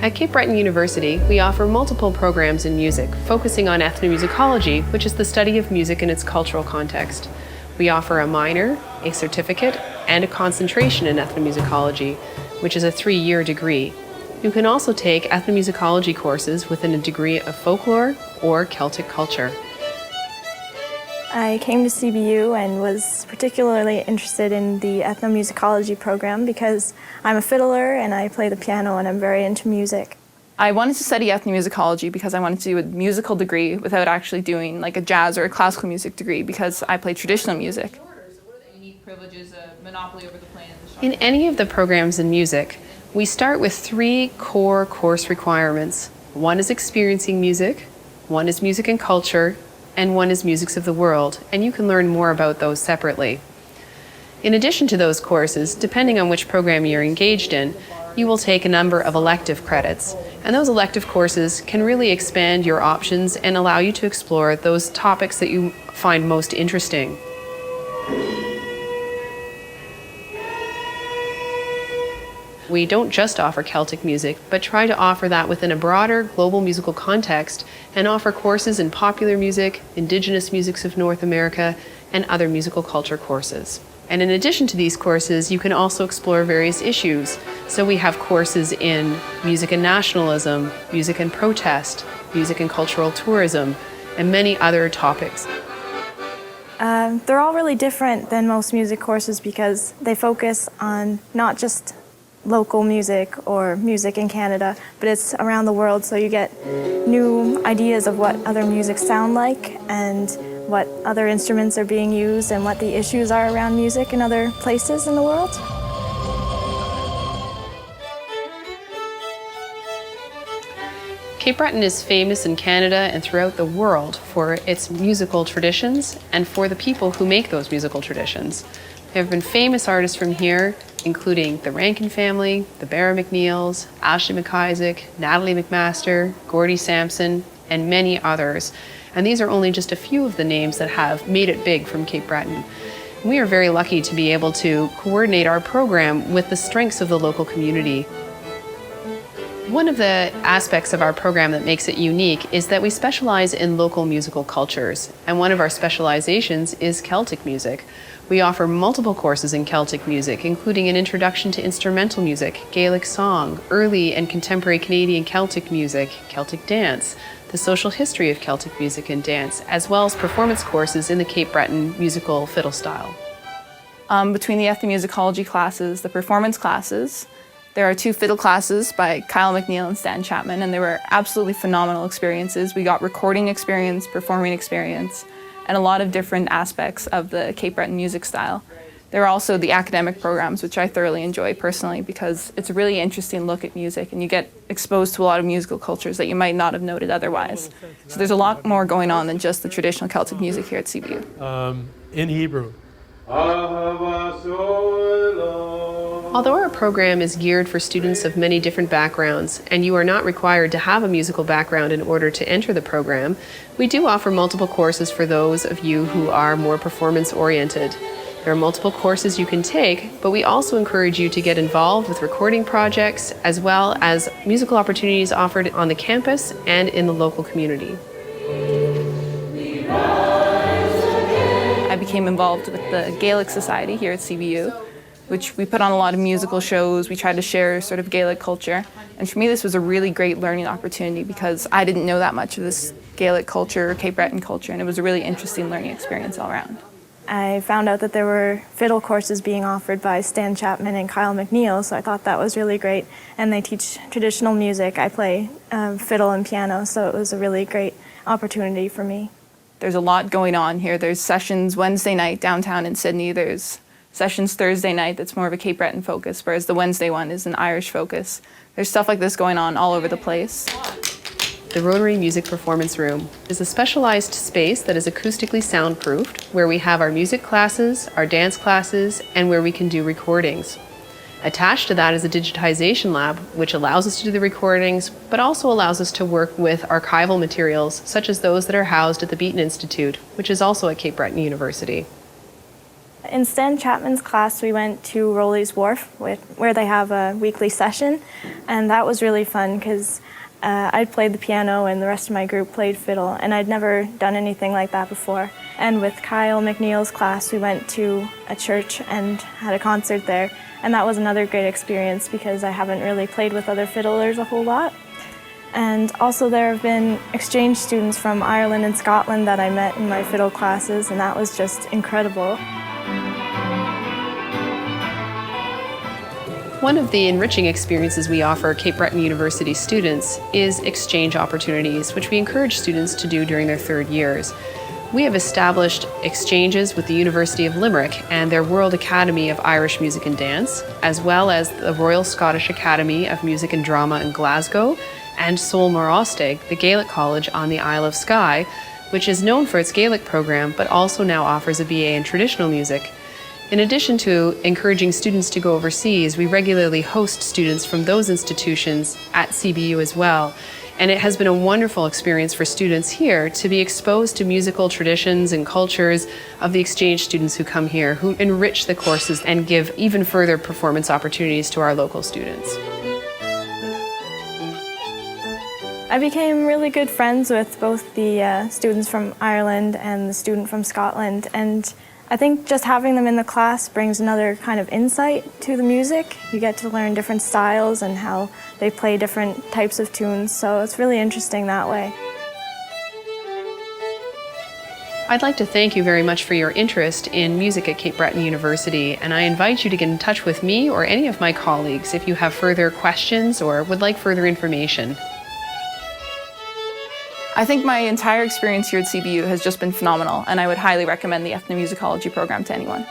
At Cape Breton University, we offer multiple programs in music, focusing on ethnomusicology, which is the study of music in its cultural context. We offer a minor, a certificate, and a concentration in ethnomusicology, which is a 3-year degree. You can also take ethnomusicology courses within a degree of folklore or Celtic culture. I came to CBU and was particularly interested in the ethnomusicology program because I'm a fiddler and I play the piano and I'm very into music. I wanted to study ethnomusicology because I wanted to do a musical degree without actually doing like a jazz or a classical music degree because I play traditional music. In any of the programs in music, we start with 3 core course requirements. One is experiencing music, one is music and culture, and one is Musics of the World, and you can learn more about those separately. In addition to those courses, depending on which program you're engaged in, you will take a number of elective credits, and those elective courses can really expand your options and allow you to explore those topics that you find most interesting. We don't just offer Celtic music, but try to offer that within a broader global musical context and offer courses in popular music, indigenous musics of North America, and other musical culture courses. And in addition to these courses, you can also explore various issues. So we have courses in music and nationalism, music and protest, music and cultural tourism, and many other topics. They're all really different than most music courses because they focus on not just local music or music in Canada, but it's around the world, so you get new ideas of what other music sound like and what other instruments are being used and what the issues are around music in other places in the world. Cape Breton is famous in Canada and throughout the world for its musical traditions and for the people who make those musical traditions. There have been famous artists from here, including the Rankin family, the Barra McNeils, Ashley McIsaac, Natalie McMaster, Gordie Sampson, and many others. And these are only just a few of the names that have made it big from Cape Breton. We are very lucky to be able to coordinate our program with the strengths of the local community. One of the aspects of our program that makes it unique is that we specialize in local musical cultures, and one of our specializations is Celtic music. We offer multiple courses in Celtic music, including an introduction to instrumental music, Gaelic song, early and contemporary Canadian Celtic music, Celtic dance, the social history of Celtic music and dance, as well as performance courses in the Cape Breton musical fiddle style. Between the ethnomusicology classes, the performance classes, there are 2 fiddle classes by Kyle McNeil and Stan Chapman, and they were absolutely phenomenal experiences. We got recording experience, performing experience, and a lot of different aspects of the Cape Breton music style. There are also the academic programs, which I thoroughly enjoy personally because it's a really interesting look at music and you get exposed to a lot of musical cultures that you might not have noted otherwise. So there's a lot more going on than just the traditional Celtic music here at CBU. In Hebrew. Although our program is geared for students of many different backgrounds, and you are not required to have a musical background in order to enter the program, we do offer multiple courses for those of you who are more performance-oriented. There are multiple courses you can take, but we also encourage you to get involved with recording projects, as well as musical opportunities offered on the campus and in the local community. I became involved with the Gaelic Society here at CBU, which we put on a lot of musical shows. We tried to share sort of Gaelic culture. And for me, this was a really great learning opportunity because I didn't know that much of this Gaelic culture or Cape Breton culture, and it was a really interesting learning experience all around. I found out that there were fiddle courses being offered by Stan Chapman and Kyle McNeil, so I thought that was really great. And they teach traditional music. I play fiddle and piano, so it was a really great opportunity for me. There's a lot going on here. There's sessions Wednesday night downtown in Sydney. There's sessions Thursday night that's more of a Cape Breton focus, whereas the Wednesday one is an Irish focus. There's stuff like this going on all over the place. The Rotary Music Performance Room is a specialized space that is acoustically soundproofed, where we have our music classes, our dance classes, and where we can do recordings. Attached to that is a digitization lab, which allows us to do the recordings, but also allows us to work with archival materials, such as those that are housed at the Beaton Institute, which is also at Cape Breton University. In Stan Chapman's class, we went to Rowley's Wharf, where they have a weekly session, and that was really fun because I'd played the piano and the rest of my group played fiddle, and I'd never done anything like that before. And with Kyle McNeil's class, we went to a church and had a concert there, and that was another great experience because I haven't really played with other fiddlers a whole lot. And also there have been exchange students from Ireland and Scotland that I met in my fiddle classes, and that was just incredible. One of the enriching experiences we offer Cape Breton University students is exchange opportunities, which we encourage students to do during their third years. We have established exchanges with the University of Limerick and their World Academy of Irish Music and Dance, as well as the Royal Scottish Academy of Music and Drama in Glasgow, and Sol Morostig, the Gaelic College on the Isle of Skye, which is known for its Gaelic program, but also now offers a BA in traditional music. In addition to encouraging students to go overseas, we regularly host students from those institutions at CBU as well. And it has been a wonderful experience for students here to be exposed to musical traditions and cultures of the exchange students who come here, who enrich the courses and give even further performance opportunities to our local students. I became really good friends with both the students from Ireland and the student from Scotland, and I think just having them in the class brings another kind of insight to the music. You get to learn different styles and how they play different types of tunes, so it's really interesting that way. I'd like to thank you very much for your interest in music at Cape Breton University, and I invite you to get in touch with me or any of my colleagues if you have further questions or would like further information. I think my entire experience here at CBU has just been phenomenal, and I would highly recommend the Ethnomusicology program to anyone.